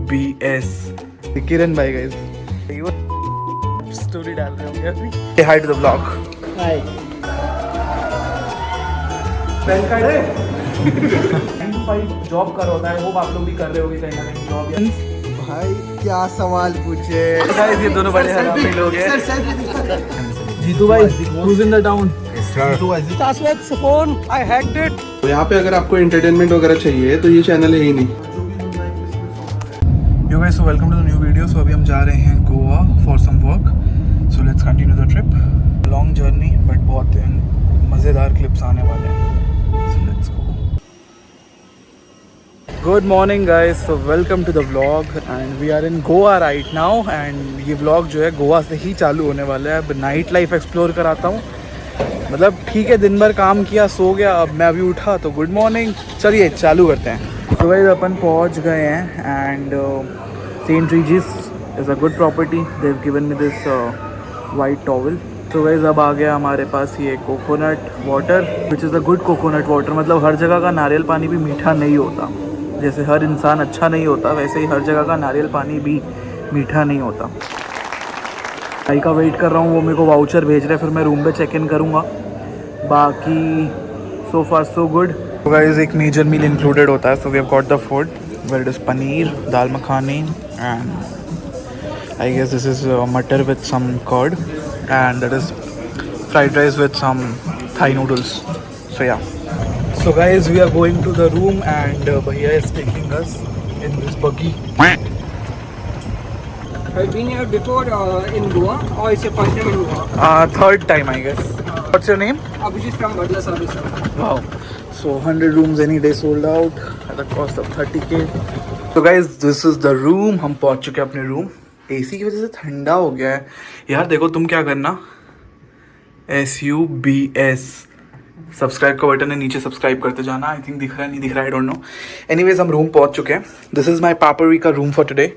BS किरण भाई guys story डाल रहे होंगे अभी। Say hi to the vlog. Hi pan card है 9 to 5 जॉब कर होता है, वो आप लोग भी कर रहे होगे कहीं ना कहीं जॉब। भाई क्या सवाल पूछे। गाइस ये दोनों बड़े हरामी लोग हैं। जीतू भाई who's in the town? शाश्वत फोन आई हैक्ड इट। तो यहाँ पे अगर आपको एंटरटेनमेंट वगैरह चाहिए तो ये चैनल है ही नहीं। Yo guys, so welcome to the new video. So अभी हम जा रहे हैं Goa for some work. So let's continue the trip. Long journey but बहुत मज़ेदार clips आने वाले हैं. So let's go. Good morning guys. So welcome to the vlog and we are in Goa right now and ये vlog जो है गोवा से ही चालू होने वाला है. अब नाइट लाइफ एक्सप्लोर कराता हूँ. मतलब ठीक है दिन भर काम किया सो गया, अब मैं अभी उठा तो गुड मॉर्निंग. चलिए चालू करते हैं. तो गाइस अपन पहुंच गए हैं and Saint Regis is a good property. They have given me this white towel. तो गाइस अब आ गया हमारे पास ये coconut water which is a good coconut water. मतलब हर जगह का नारियल पानी भी मीठा नहीं होता. जैसे हर इंसान अच्छा नहीं होता वैसे ही हर जगह का नारियल पानी भी मीठा नहीं होता. भाई का वेट कर रहा हूँ, वो मेरे को वाउचर भेज रहे हैं, फिर मैं रूम पे चेक इन करूँगा. बाकी सो फार सो गुड. तो गाइस एक मेजर मील इंक्लूडेड होता है. So we have got the food where it is paneer, dal makhani and I guess this is matar with some curd and that is fried rice with some Thai noodles. So yeah so guys we are going to the room and भैया is taking us in this buggy. Have you been here before in Goa or it's your first time in Goa? Third time I guess. What's your name? Abhijit from Badla Service. Wow. So 100 rooms any day sold out at the cost of 30k. So guys this is the room. हम पहुंच चुके हैं अपने room. AC की वजह से ठंडा हो गया है यार. देखो तुम क्या करना, SUBS सब्सक्राइब का बटन है नीचे, सब्सक्राइब करते जाना. आई थिंक दिख रहा है नहीं दिख रहा है, आई डोंट नो. एनीवेज हम रूम पहुंच चुके हैं. दिस इज़ माई पापरी का रूम फॉर टुडे.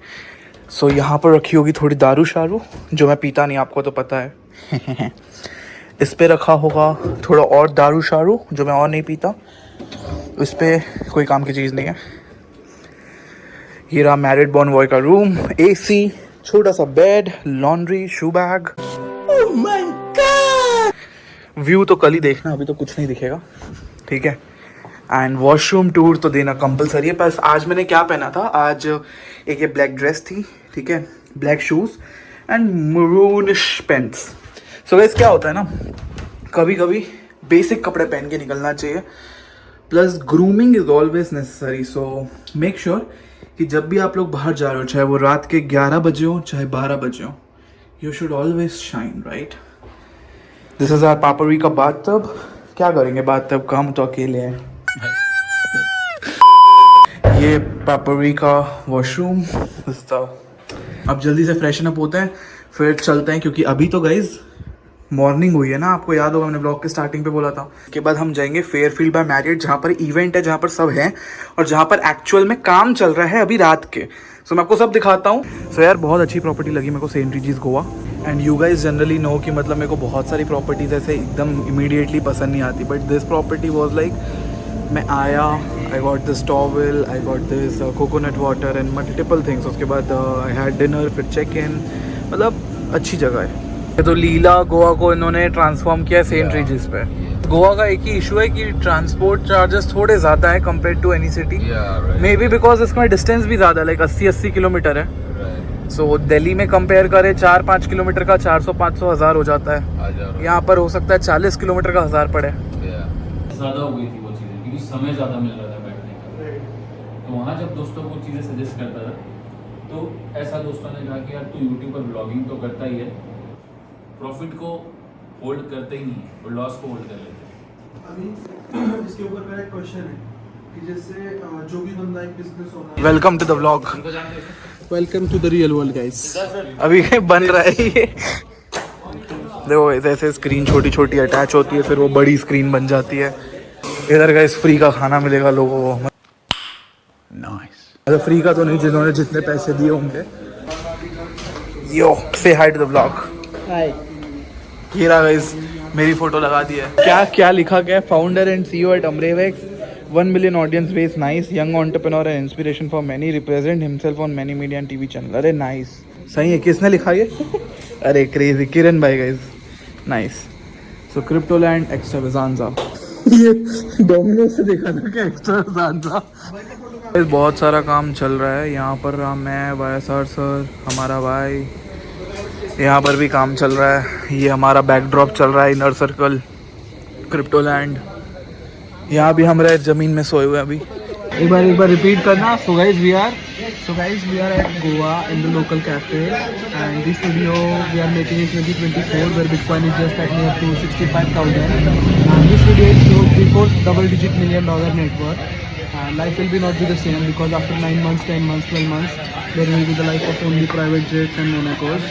सो यहाँ पर रखी होगी थोड़ी दारू शारू जो मैं पीता नहीं, आपको तो पता है. इस पे रखा होगा थोड़ा और दारू शारू जो मैं और नहीं पीता. इस पे कोई काम की चीज़ नहीं है. ये रहा मैरिड बॉर्न बॉय का रूम. AC, छोटा सा bed, laundry, shoe bag. Oh my God. View तो कल ही देखना, अभी तो कुछ नहीं दिखेगा. ठीक है. एंड वॉशरूम टूर तो देना कंपलसरी है. बस आज मैंने क्या पहना था, आज एक ये ब्लैक ड्रेस थी, ठीक है, black shoes and maroon paints. So guys क्या होता है ना, कभी कभी बेसिक कपड़े पहन के निकलना चाहिए. Plus grooming is always necessary. So make sure कि जब भी आप लोग बाहर जा रहे हो, चाहे वो रात के 11 बजे हो चाहे 12 बजे हो, you should always shine right. This is our पापरी का बाथटब. क्या करेंगे बाथटब का, हम तो अकेले हैं. ये पापरी का वॉशरूम. अब जल्दी से फ्रेशन अप होते हैं फिर चलते हैं, क्योंकि अभी तो गाइज मॉर्निंग हुई है ना. आपको याद होगा मैंने ब्लॉग के स्टार्टिंग पे बोला था. उसके बाद हम जाएंगे फेयरफील्ड बाय मैरियट, जहाँ पर इवेंट है, जहाँ पर सब है और जहाँ पर एक्चुअल में काम चल रहा है अभी रात के. सो मैं आपको सब दिखाता हूँ. सो यार बहुत अच्छी प्रॉपर्टी लगी मेरे को Saint Regis Goa. And you guys generally know कि मतलब मेरे को बहुत सारी प्रॉपर्टीज ऐसे एकदम इमीडिएटली पसंद नहीं आती. But this property was like, मैं आया, I got this towel, I got this coconut water and multiple things. उसके बाद आई हैड डिनर, फिर चेक इन. मतलब अच्छी जगह है. तो लीला गोवा को इन्होंने ट्रांसफॉर्म किया सेंट रीजिस पे. गोवा का एक ही इशू है कि ट्रांसपोर्ट चार्जेस थोड़े ज़्यादा है compare to any city. May be because इसमें डिस्टेंस भी ज़्यादा है, लाइक 80 किलोमीटर है. सो दिल्ली में कंपेयर करें 4-5 किलोमीटर का 400-500 हज़ार हो जाता है. यहाँ पर हो सकता है 40 किलोमीटर का 1000 पड़े. ज़्यादा हो गई थी वो चीज़ें क्योंकि समय ज़्यादा मिल रहा था बैठने का. तो वहाँ जब दोस्तों को चीज़ें सजेस्ट करता था तो ऐसा दोस्तों ने कहा कि यार तू यूट्यूब पर ब्लॉगिंग तो करता ही है, प्रॉफिट को होल्ड करते ही नहीं है और लॉस को होल्ड कर लेते हैं. अभी इसके ऊपर मेरा एक क्वेश्चन है कि जैसे जो भी बंदा एक business owner. Welcome to the vlog. Welcome to the real world guys. अभी बन रहा है ये. देखो ऐसे स्क्रीन छोटी छोटी अटैच होती है, फिर वो बड़ी स्क्रीन बन जाती है. इधर गाइस फ्री का खाना मिलेगा लोगों को. नाइस. अरे फ्री का तो नहीं, जिन्होंने जितने पैसे दिए होंगे. यो से हाई टू द व्लॉग. हाय. ये रहा गाइस, मेरी फोटो लगा दी है. क्या क्या लिखा गया, फाउंडर एंड CEO एट अमरेवेक्स, 1 million audience base, nice. Young entrepreneur and inspiration for many. Represent himself on many media and TV channel. अरे nice. सही है. किसने लिखा ये? अरे crazy. किरण भाई guys. Nice. So Cryptoland Extravaganza. ये डोमिनोज से देखा था क्या एक्स्ट्रावागांजा. बहुत सारा काम चल रहा है यहाँ पर. मैं YSR सर, हमारा भाई, यहाँ पर भी काम चल रहा है. ये हमारा बैकड्रॉप चल रहा है, इनर सर्कल, क्रिप्टोलैंड. यहाँ भी हम रहे ज़मीन में सोए हुए अभी. एक बार रिपीट करना. So guys we are at Goa in the local cafe and this video we are making in 2024 where Bitcoin is just at near to 65,000 and this video is shown before double-digit $1 million net worth. Life will be not be the same because after 9 months, 10 months, 12 months, there will be the life of only private jets and Monacos.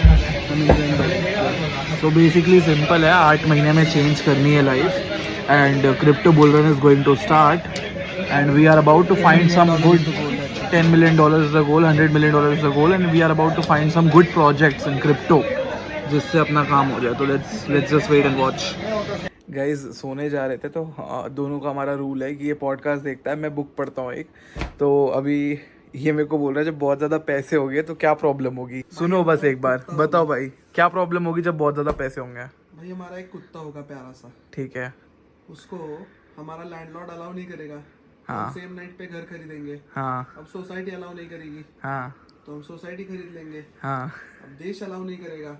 So basically simple है. 8 महीने में change करनी है life and crypto bull run is going to start and we are about to find some good $10 million is the goal, $100 million is the goal and we are about to find some good projects in crypto जिससे अपना काम हो जाए. तो let's just wait and watch. Guys सोने जा रहे थे तो दोनों का हमारा रूल है कि ये पॉडकास्ट देखता है, मैं बुक पढ़ता हूँ एक. तो अभी ये मेरे को बोल रहा है जब बहुत ज़्यादा पैसे हो गए तो क्या प्रॉब्लम होगी. सुनो बस एक बार, बताओ भाई क्या प्रॉब्लम होगी जब बहुत ज़्यादा पैसे होंगे. भाई हमारा एक कुत्ता होगा प्यारा सा, ठीक है. उसको हमारा लैंडलॉर्ड अलाउ नहीं करेगा. हाँ. सेम नाइट पे घर खरीदेंगे. हाँ. अब सोसाइटी अलाउ नहीं करेगी. हाँ. तो हम सोसाइटी खरीद लेंगे. हाँ. अब देश अलाउ नहीं करेगा,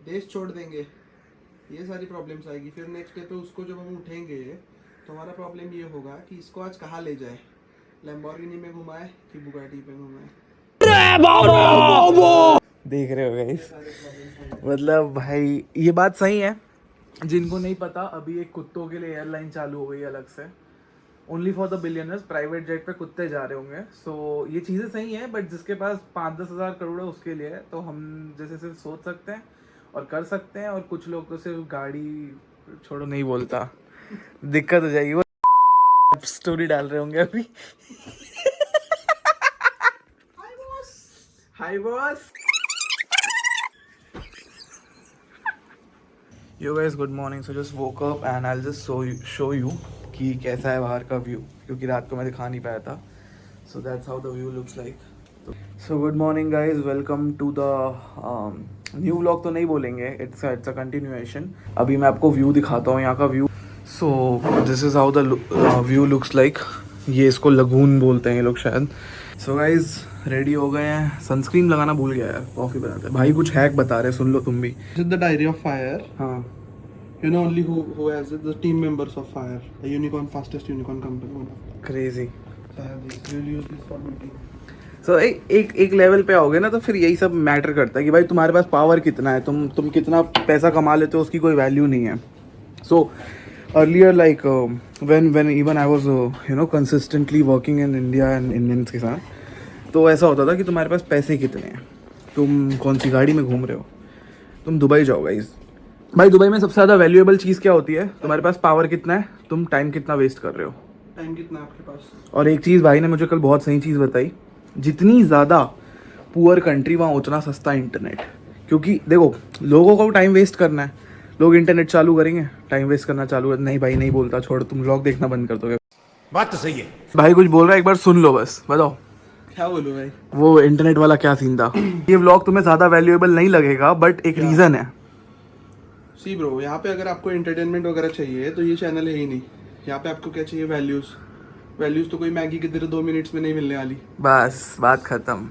देश छोड़ देंगे. ये सारी प्रॉब्लम्स आएगी. फिर नेक्स्ट डे पे उसको जब हम उठेंगे तो हमारा प्रॉब्लम ये होगा कि इसको आज कहाँ ले जाए, लैम्बोर्गिनी में घुमाए कि बुगाटी पे घुमाए. देख रहे हो गाइस, मतलब भाई ये बात सही है. जिनको नहीं पता अभी एक कुत्तों के लिए एयरलाइन चालू हो गई है अलग से, only for the billionaires. Private jet पे कुत्ते जा रहे होंगे. सो ये चीज़ें सही हैं बट जिसके पास 5-10 हज़ार करोड़ है उसके लिए. तो हम जैसे सिर्फ सोच सकते हैं और कर सकते हैं और कुछ लोग तो सिर्फ गाड़ी छोड़ो नहीं बोलता, दिक्कत हो जाएगी. वो स्टोरी डाल रहे होंगे अभी. Hi boss. Yo guys good morning. So just woke up and I will just show you कि कैसा है बाहर का व्यू, क्योंकि रात को मैं दिखा नहीं पाया था. So that's how the view looks like. So good morning guys, welcome to the new vlog. तो नहीं बोलेंगे, इट्स अ कंटिन्यूएशन. अभी मैं आपको व्यू दिखाता हूँ यहाँ का view. So this is how the view looks like. ये इसको लगून बोलते हैं ये लोग शायद. सो गाइज रेडी हो गए हैं. सनस्क्रीन लगाना भूल गया यार, कॉफ़ी बनाते हैं. भाई कुछ हैक बता रहे, सुन लो तुम भी. This is the diary of fire. हाँ. You know only who has it? The team members of fire, the unicorn, fastest unicorn company. Crazy. So I have this. We'll use this for meeting. सो एक level पे आओगे ना तो फिर यही सब matter करता है कि भाई तुम्हारे पास पावर कितना है, तुम कितना पैसा कमा लेते हो, उसकी कोई वैल्यू नहीं है. So earlier like when even I was you know consistently working in India and Indians के साथ, तो ऐसा होता था कि तुम्हारे पास पैसे कितने हैं, तुम कौन सी गाड़ी में घूम रहे हो, तुम दुबई जाओ गाइस. भाई दुबई में सबसे ज़्यादा वैल्यूएबल चीज़ क्या होती है? तुम्हारे पास पावर कितना है, तुम टाइम कितना वेस्ट कर रहे हो. टाइम कितना है आपके पास. और एक चीज़ भाई ने मुझे कल बहुत सही चीज़ बताई, जितनी ज़्यादा पुअर कंट्री वहाँ उतना सस्ता इंटरनेट. क्योंकि देखो लोगों को टाइम वेस्ट करना है, लोग इंटरनेट चालू करेंगे, टाइम वेस्ट करना चालू कर. नहीं भाई नहीं बोलता, छोड़, तुम व्लॉग देखना बंद कर दोगे. बात तो सही है. भाई कुछ बोल रहा है, एक बार सुन लो बस. बताओ क्या बोलूँ भाई, वो इंटरनेट वाला क्या सीन था. ये व्लॉग तुम्हें ज़्यादा वैल्यूएबल नहीं लगेगा बट एक रीज़न है. सी ब्रो, यहाँ पे अगर आपको एंटरटेनमेंट वगैरह चाहिए तो ये चैनल है ही नहीं. यहाँ पे आपको क्या चाहिए? वैल्यूज तो कोई मैगी की तरह 2 मिनट्स में नहीं मिलने वाली. बस बात खत्म.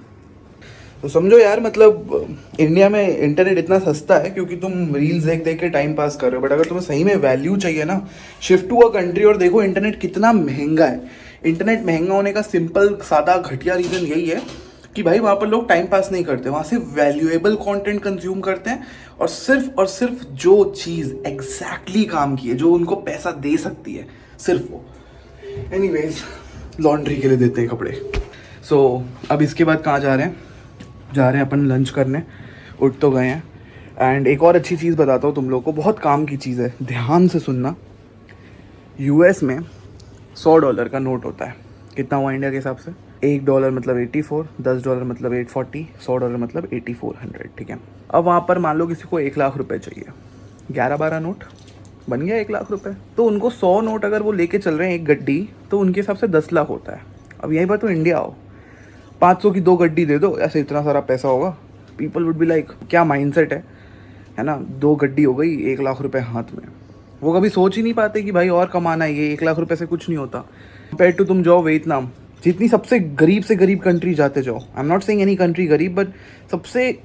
तो समझो यार, मतलब इंडिया में इंटरनेट इतना सस्ता है क्योंकि तुम रील्स देख देख के टाइम पास कर रहे हो. बट अगर तुम्हें सही में वैल्यू चाहिए ना, शिफ्ट टू अ कंट्री और देखो इंटरनेट कितना महंगा है. इंटरनेट महंगा होने का सिंपल सादा घटिया रीज़न यही है कि भाई वहाँ पर लोग टाइम पास नहीं करते, वहाँ से वैल्यूएबल कंटेंट कंज्यूम करते हैं. और सिर्फ जो चीज़ एग्जैक्टली काम की है, जो उनको पैसा दे सकती है, सिर्फ वो. एनीवेज लॉन्ड्री के लिए देते हैं कपड़े. सो अब इसके बाद कहाँ जा रहे हैं अपन लंच करने. उठ तो गए हैं. एंड एक और अच्छी चीज़ बताता हूँ तुम लोग को, बहुत काम की चीज़ है, ध्यान से सुनना. यूएस में $100 का नोट होता है. कितना हुआ इंडिया के हिसाब से? $1 मतलब 84, $10 मतलब 840, $100 मतलब 8400. ठीक है. अब वहाँ पर मान लो किसी को 1 लाख रुपए चाहिए, 11-12 नोट बन गया 1 लाख रुपए। तो उनको 100 नोट अगर वो लेके चल रहे हैं एक गड्डी, तो उनके हिसाब से 10 लाख होता है। अब यहीं पर तो इंडिया आओ, 500 की 2 गड्डी दे दो, ऐसे इतना सारा पैसा होगा। पीपल वुड बी लाइक क्या माइंडसेट है ना, 2 गड्डी हो गई, 1 लाख रुपए हाथ में। वो कभी सोच ही नहीं पाते कि भाई और कमाना है, ये 1 लाख रुपए से कुछ नहीं होता। कंपेयर टू तुम जाओ वियतनाम, जितनी सबसे गरीब से गरीब कंट्री जाते जाओ, आई am not saying any country गरीब, बट सबसे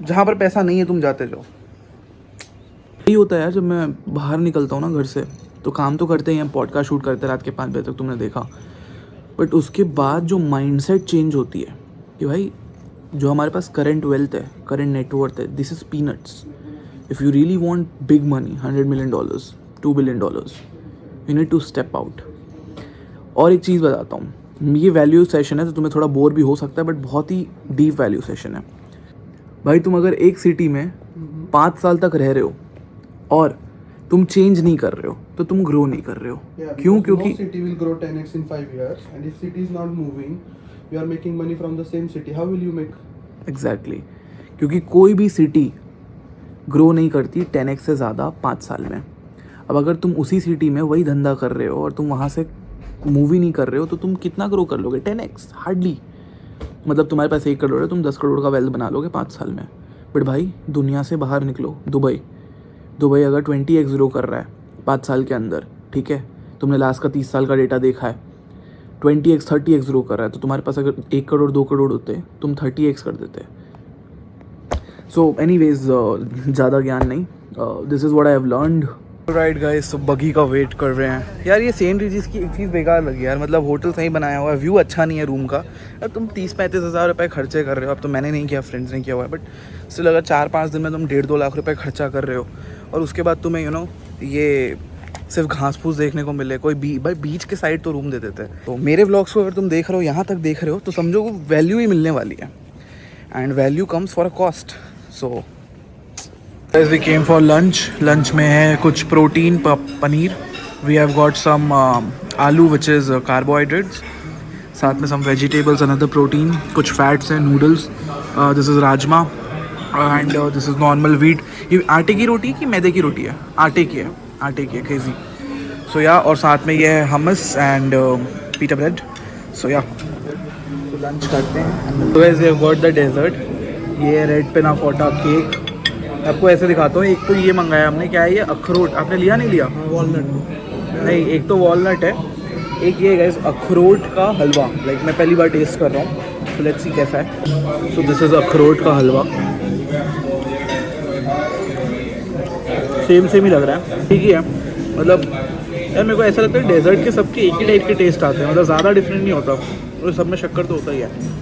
जहाँ पर पैसा नहीं है तुम जाते जाओ। यही होता है यार, जब मैं बाहर निकलता हूँ ना घर से, तो काम तो करते ही हैं, पॉडकास्ट शूट करते रात के 5 बजे तक, तुमने देखा। बट उसके बाद जो माइंडसेट चेंज होती है कि भाई जो हमारे पास करंट वेल्थ है, करंट नेटवर्थ है, this is peanuts. If you really want big money, $100 million, $2 billion, you need to step out. और एक चीज़ बताता हूँ, ये वैल्यू सेशन है तो तुम्हें थोड़ा बोर भी हो सकता है, बट बहुत ही डीप वैल्यू सेशन है। भाई तुम अगर एक सिटी में 5 साल तक रह रहे हो और तुम चेंज नहीं कर रहे हो, तो तुम ग्रो नहीं कर रहे हो। क्यों? क्योंकि city will grow 10x in 5 years, and if city is not moving, you are making money from the same city. How will you make? Exactly क्योंकि कोई भी सिटी ग्रो नहीं करती 10x से ज़्यादा 5 साल में। अब अगर तुम उसी सिटी में वही धंधा कर रहे हो और तुम वहाँ से मूव ही नहीं कर रहे हो, तो तुम कितना ग्रो कर लोगे? 10x hardly. मतलब तुम्हारे पास 1 करोड़ है, तुम 10 करोड़ का वेल्थ बना लोगे 5 साल में। बट भाई दुनिया से बाहर निकलो, दुबई अगर 20x ग्रो कर रहा है 5 साल के अंदर, ठीक है, तुमने लास्ट का 30 साल का डेटा देखा है, 20x 30x ग्रो कर रहा है, तो तुम्हारे पास अगर 1 करोड़ 2 करोड़ होते, तुम 30x कर देते। सो एनीवेज ज़्यादा ज्ञान नहीं, this is what I have learned. Right guys, तो बगी का वेट कर रहे हैं यार। ये सेंट रिजीस की एक चीज़ बेकार लगी यार, मतलब होटल सही बनाया हुआ है, व्यू अच्छा नहीं है रूम का। अब तुम 30-35 हज़ार रुपये खर्चे कर रहे हो। अब तो मैंने नहीं किया, फ्रेंड्स ने किया हुआ है, बट स्टिल अगर 4-5 दिन में तुम 1.5-2 लाख रुपये खर्चा कर रहे हो और उसके बाद तुम्हें ये सिर्फ घास फूस देखने को मिले, कोई भाई बीच के साइड तो रूम दे देते हैं। तो मेरे व्लॉग्स को अगर तुम देख रहे हो, यहाँ तक देख रहे हो, तो समझो वो वैल्यू ही मिलने वाली है, and value comes for a cost. So Guys, we came for lunch. Lunch में है कुछ protein, paneer. We have got some आलू which is carbohydrates. साथ में some vegetables, another protein. कुछ fats हैं, noodles. This is rajma and this is normal wheat. ये आटे की रोटी कि मैदे की रोटी है? आटे की है, crazy. So yeah, और साथ में ये है hummus and pita bread. So yeah, so lunch करते हैं. So guys, we have got the dessert. ये है रेड पिना कोटा केक। आपको ऐसे दिखाता हूँ। एक तो ये मंगाया हमने, क्या है ये, अखरोट। आपने लिया नहीं लिया? वॉलनट नहीं, एक तो वॉलनट है, एक ये गाइस अखरोट का हलवा। लाइक मैं पहली बार टेस्ट कर रहा हूँ, सो लेट्स सी कैसा है। सो दिस इज़ अखरोट का हलवा, सेम ही लग रहा है, ठीक ही है। मतलब यार मेरे को ऐसा लगता है डेजर्ट के सबके एक ही टाइप के टेस्ट आते हैं, मतलब ज़्यादा डिफरेंट नहीं होता, और सब में शक्कर तो होता ही है।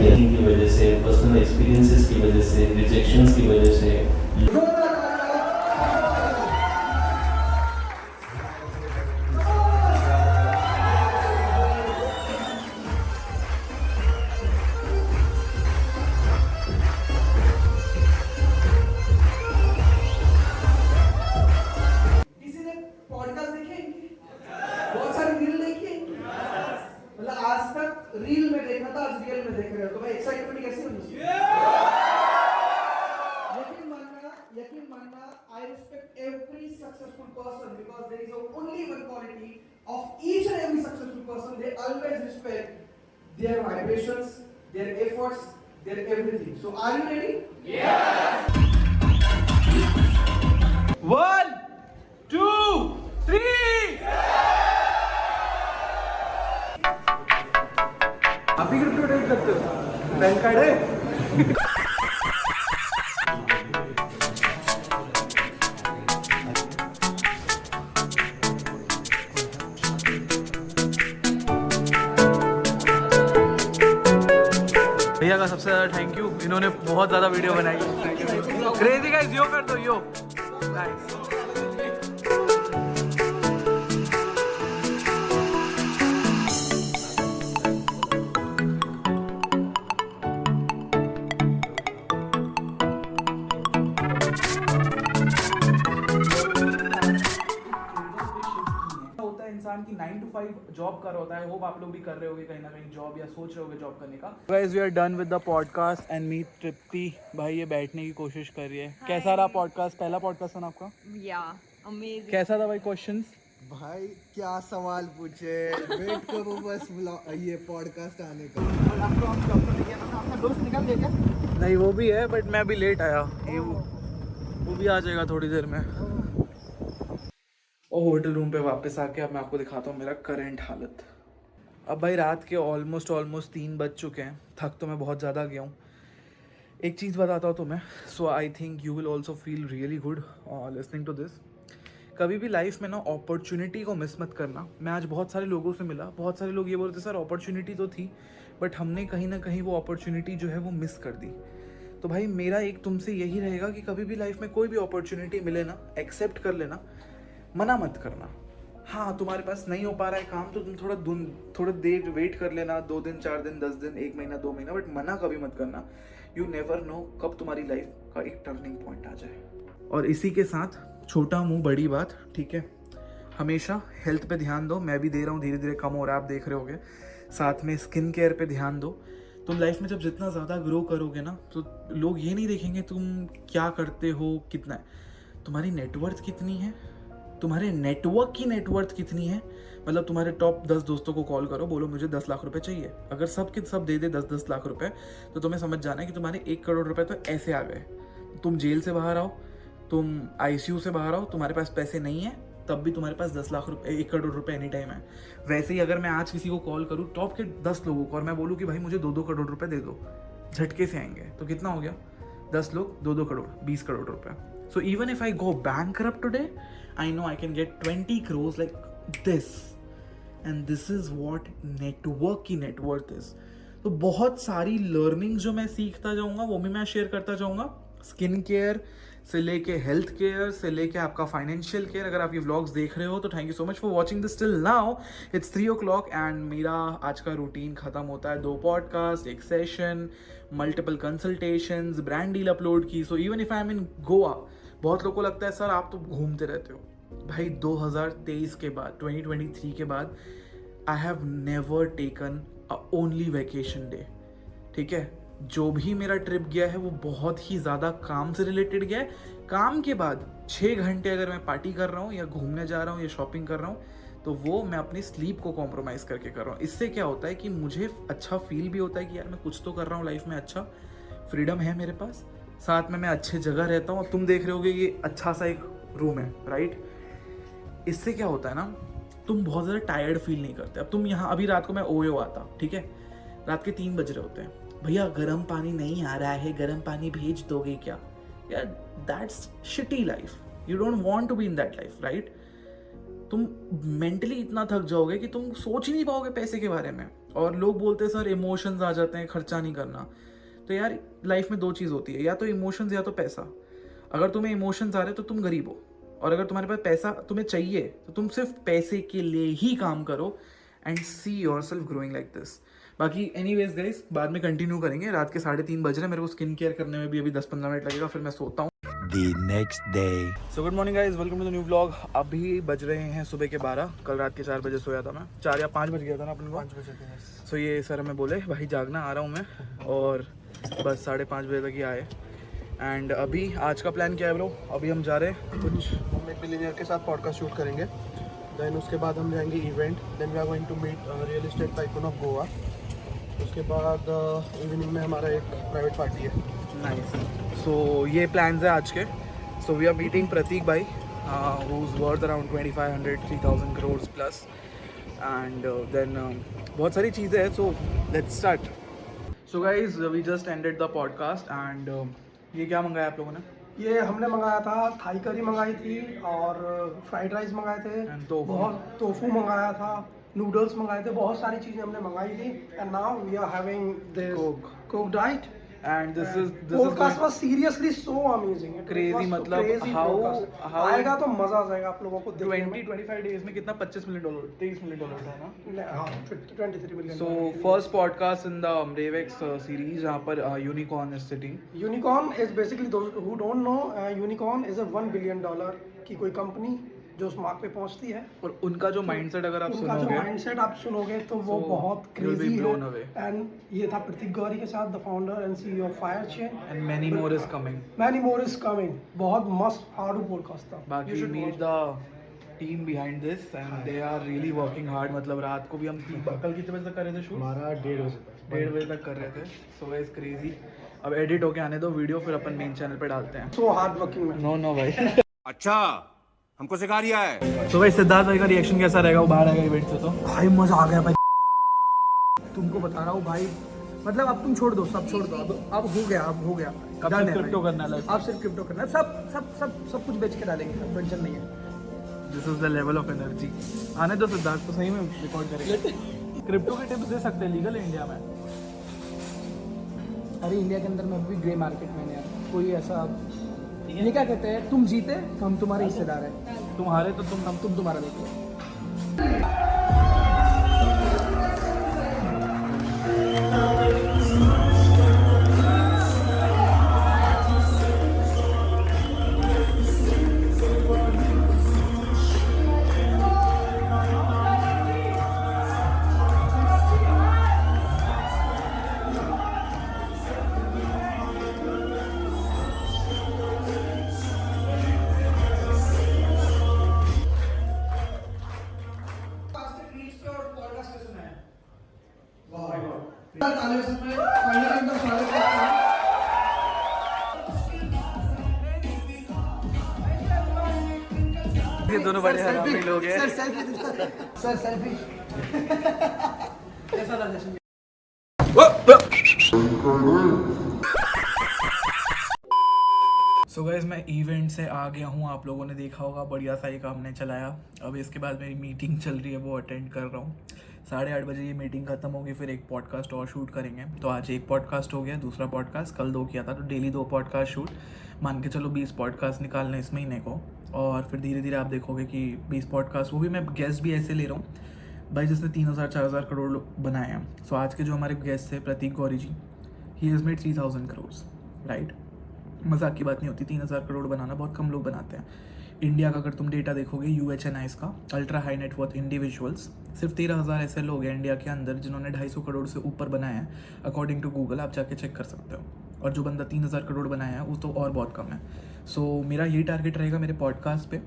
की वजह से, पर्सनल एक्सपीरियंसेस की वजह से, रिजेक्शंस की वजह से, किसी ने पॉडकास्ट देखे? बहुत सारी रील देखी? मतलब आज तक रील में देखा था, आज रियल में देख रहे हो, तो भाई एक्साइटमेंट कैसे होगी? यकीन मानना, I respect every successful person because there is only one quality of each and every successful person. They always respect their vibrations, their efforts, their everything. So are you ready? Yes. 1, 2, 3. आप ही crypto trade करते हो? Pan card है? भैया का सबसे ज़्यादा thank you, इन्होंने बहुत ज़्यादा वीडियो बनाई। क्रेजी गाइस, यो कर दो, यो नाइस। इंसान की 9 to 5 जॉब कर रहा होता है। होप आप लोग भी कर रहे होगे कहीं ना कहीं जॉब, या सोच रहे होगे जॉब करने का। Guys we are done with the podcast and meet Tripti. भाई ये बैठने की कोशिश कर रही है। कैसा रहा पॉडकास्ट? पहला पॉडकास्ट था आपका? अमेजिंग। कैसा था भाई? क्वेश्चंस? भाई क्या सवाल पूछे, वेट करो बस ये पॉडकास्ट आने का। आपका दोस्त निकल गया क्या? नहीं वो भी है, बट मैं अभी लेट आया। ये वो भी आ जाएगा थोड़ी देर में। और होटल रूम पे वापस आके अब मैं आपको दिखाता हूँ मेरा करंट हालत। अब भाई रात के ऑलमोस्ट 3 बज चुके हैं। थक तो मैं बहुत ज़्यादा गया हूँ। एक चीज़ बताता हूँ तुम्हें, so I think you will also feel really good listening to this. कभी भी लाइफ में ना अपॉर्चुनिटी को मिस मत करना। मैं आज बहुत सारे लोगों से मिला, बहुत सारे लोग ये बोलते सर अपॉर्चुनिटी तो थी बट हमने कहीं ना कहीं वो अपॉर्चुनिटी जो है वो मिस कर दी। तो भाई मेरा एक तुमसे यही रहेगा कि कभी भी लाइफ में कोई भी अपॉर्चुनिटी मिले ना, एक्सेप्ट कर लेना, मना मत करना। हाँ तुम्हारे पास नहीं हो पा रहा है काम तो तुम थोड़ा देर वेट कर लेना, 2 दिन 4 दिन 10 दिन 1 महीना 2 महीना, बट मना कभी मत करना। यू नेवर नो कब तुम्हारी लाइफ का एक टर्निंग पॉइंट आ जाए। और इसी के साथ छोटा मुंह बड़ी बात, ठीक है, हमेशा हेल्थ पे ध्यान दो। मैं भी दे रहा हूँ, धीरे धीरे कम हो रहा है, आप देख रहे होगे। साथ में स्किन केयर पे ध्यान दो। तुम लाइफ में जब जितना ज़्यादा ग्रो करोगे ना तो लोग ये नहीं देखेंगे तुम क्या करते हो, कितना है, तुम्हारी नेटवर्थ कितनी है, तुम्हारे नेटवर्क की नेटवर्थ कितनी है। मतलब तुम्हारे टॉप 10 दोस्तों को कॉल करो, बोलो मुझे 10 लाख रुपए चाहिए। अगर सब के सब दे दे 10-10 लाख रुपए तो तुम्हें समझ जाना है कि तुम्हारे 1 करोड़ रुपए तो ऐसे आ गए। तुम जेल से बाहर आओ, तुम ICU से बाहर आओ, तुम्हारे पास पैसे नहीं है तब भी तुम्हारे पास 10 लाख रुपए 1 करोड़ रुपए एनी टाइम है। वैसे ही अगर मैं आज किसी को कॉल करूँ टॉप के 10 लोगों को और मैं बोलूँ कि भाई मुझे 2-2 करोड़ रुपए दे दो, झटके से आएंगे। तो कितना हो गया? 10 लोग 2-2 करोड़, 20 करोड़ रुपए। सो even if I go bankrupt today, I know I can get 20 crores like this, and this is what network की नेटवर्थ इज। तो बहुत सारी लर्निंग जो मैं सीखता जाऊंगा वो भी मैं शेयर करता जाऊंगा। स्किन केयर से लेके हेल्थ केयर से लेके आपका फाइनेंशियल केयर। अगर आप ये व्लॉग्स देख रहे हो तो thank you so much for watching this till now. It's 3 o'clock and मेरा आज का रूटीन खत्म होता है। 2 podcast, 1 session, multiple consultations, brand deal upload की। So even if I am in Goa, बहुत लोगों को लगता है सर आप तो घूमते रहते हो। भाई 2023 के बाद, 2023 के बाद I have never taken a only vacation day. ठीक है, जो भी मेरा ट्रिप गया है वो बहुत ही ज़्यादा काम से रिलेटेड गया है। काम के बाद 6 घंटे अगर मैं पार्टी कर रहा हूँ या घूमने जा रहा हूँ या शॉपिंग कर रहा हूँ तो वो मैं अपनी स्लीप को कॉम्प्रोमाइज़ करके कर रहा हूँ। इससे क्या होता है कि मुझे अच्छा फील भी होता है कि यार मैं कुछ तो कर रहा हूँ लाइफ में, अच्छा फ्रीडम है मेरे पास, साथ में मैं अच्छे जगह रहता हूँ। तुम देख रहे होगे ये अच्छा सा एक रूम है, राइट। इससे क्या होता है ना, तुम बहुत ज़्यादा टायर्ड फील नहीं करते। अब तुम यहाँ, अभी रात को मैं ओयो आता, ठीक है, रात के 3 बज रहे होते हैं, भैया गर्म पानी नहीं आ रहा है, गर्म पानी भेज दोगे क्या? यार that's shitty life, you don't want to be in that life, right. तुम मेंटली इतना थक जाओगे कि तुम सोच ही नहीं पाओगे पैसे के बारे में। और लोग बोलते हैं सर इमोशंस आ जाते हैं, खर्चा नहीं करना। तो यार लाइफ में 2 चीज़ होती है, या तो इमोशंस या तो पैसा। अगर तुम्हें इमोशंस आ रहे तो तुम गरीब हो, और अगर तुम्हारे पास पैसा तुम्हें चाहिए तो तुम सिर्फ पैसे के लिए ही काम करो and see yourself growing like this. बाकी एनीवेज गाइस, बाद में कंटिन्यू करेंगे। रात के 3:30 बज रहे हैं, मेरे को स्किन केयर करने में भी अभी 10-15 मिनट लगेगा, फिर मैं सोता हूँ। The next day. So good morning guys, welcome to the new vlog. अभी बज रहे हैं सुबह के 12। कल रात के 4 बजे सोया था मैं, 4 या 5 बज गया था ना अपन को। 5 बजे के। सो ये सर हमें बोले भाई जागना, आ रहा हूँ मैं, और बस 5:30 बजे तक ही आए। एंड अभी आज का प्लान क्या है ब्रो? अभी हम जा रहे हैं कुछ, हम एक बिलियनियर के साथ पॉडकास्ट शूट करेंगे, देन उसके बाद हम जाएंगे event, then we are going to meet real estate tycoon of Goa. उसके बाद इवनिंग में हमारा एक प्राइवेट पार्टी है। नाइस। सो ये प्लान्स है आज के। So we are meeting Prateek भाई who's worth around 2500-3000 crores plus, and then बहुत सारी चीज़ें हैं। So let's start. So guys we just ended the podcast and ये क्या मंगाया आप लोगों ने? ये हमने मंगाया था थाई करी मंगाई थी और फ्राइड राइस मंगाए थे, And tofu. बहुत टोफू मंगाया था, नूडल्स मंगाए थे, बहुत सारी चीजें हमने मंगाई थी। And now we are having this Coke. Coke diet. And this is podcast was seriously so amazing, Crazy, मतलब how आएगा तो मजा आ जाएगा आप लोगों को देखने में। 20-25 डेज में कितना $25 मिलियन, $23 मिलियन है ना? हाँ, 23 million. So first podcast in the Revex series, जहाँ पर unicorn is sitting. Unicorn is basically those who don't know, unicorn is a $1 billion की कोई कंपनी जो उस मार्क पे पहुंचती है। और उनका जो माइंडसेट अगर आप उनका जो सुनोगे, माइंडसेट आप सुनोगे तो वो So, बहुत you'll be क्रेजी blown है। away. एंड ये था प्रतीक गौरी के साथ, the founder and CEO of fire chain. And many more is coming. Many more is coming. बहुत मस्त फाड़ू पॉडकास्ट था। बाकी meet the team behind this and they are really working hard. मतलब रात को भी हम कल कितने बजे तक कर रहे थे शूट? हमारा 1:30 बजे तक 1:30 बजे तक कर रहे थे। So guys crazy. अब एडिट होके आने दो वीडियो, फिर अपन मेन चैनल पे डालते हैं। So hard working man. No भाई। अच्छा हमको सिखा रिया है। तो भाई सिद्धार्थ भाई का रिएक्शन कैसा रहेगा? वो बाहर आएगा इवेंट से तो भाई मजा आ गया भाई, तुमको बता रहा हूँ भाई। मतलब अब तुम छोड़ दो, सब छोड़ दो। अब हो गया, अब हो गया। कब Done से है क्रिप्टो भाई। करना है लाइफ? अब सिर्फ क्रिप्टो करना है। सब सब सब सब कुछ बेच के डालेंगे, अब टेंशन नहीं है। This is the level of energy. आने दो सिद्धार्थ, तो सही में रिकॉर्ड करेंगे। क्रिप्टो के टिप्स दे सकते हैं लीगल है इंडिया में? अरे इंडिया के अंदर में भी ग्रे मार्केट में यार कोई ऐसा, ये क्या कहते हैं, तुम जीते तो हम तुम्हारे हिस्सेदार हैं, तुम हारे तो तुम तुम्हारा देख लो। ये दोनों बड़े हरामी लोग हैं। सर सेल्फी कैसा था जैसे? सो गाइस मैं इवेंट से आ गया हूँ। आप लोगों ने देखा होगा बढ़िया सा एक हमने चलाया। अब इसके बाद मेरी मीटिंग चल रही है, वो अटेंड कर रहा हूँ। 8:30 बजे ये मीटिंग खत्म होगी, फिर एक पॉडकास्ट और शूट करेंगे। तो आज एक पॉडकास्ट हो गया, दूसरा पॉडकास्ट कल 2 किया था, तो डेली 2 पॉडकास्ट शूट। मान के चलो 20 पॉडकास्ट निकालने इस महीने को। और फिर धीरे धीरे आप देखोगे कि 20 पॉडकास्ट, वो भी मैं गेस्ट भी ऐसे ले रहा हूँ भाई जिसने 3,000-4,000 करोड़ बनाए हैं। सो आज के जो हमारे गेस्ट थे Prateek Gauri ji, he has made 3,000 crore, right? मजाक की बात नहीं होती, 3,000 करोड़ बनाना बहुत कम लोग बनाते हैं। इंडिया का अगर तुम डेटा देखोगे UHNIs का, अल्ट्रा हाई नेटवर्थ इंडिविजुअल्स, सिर्फ 13,000 ऐसे लोग हैं इंडिया के अंदर जिन्होंने 250 करोड़ से ऊपर बनाए हैं अकॉर्डिंग टू गूगल। आप जाके चेक कर सकते हो। और जो बंदा 3,000 करोड़ बनाया है वो तो और बहुत कम है। सो मेरा यही टारगेट रहेगा मेरे पॉडकास्ट पे,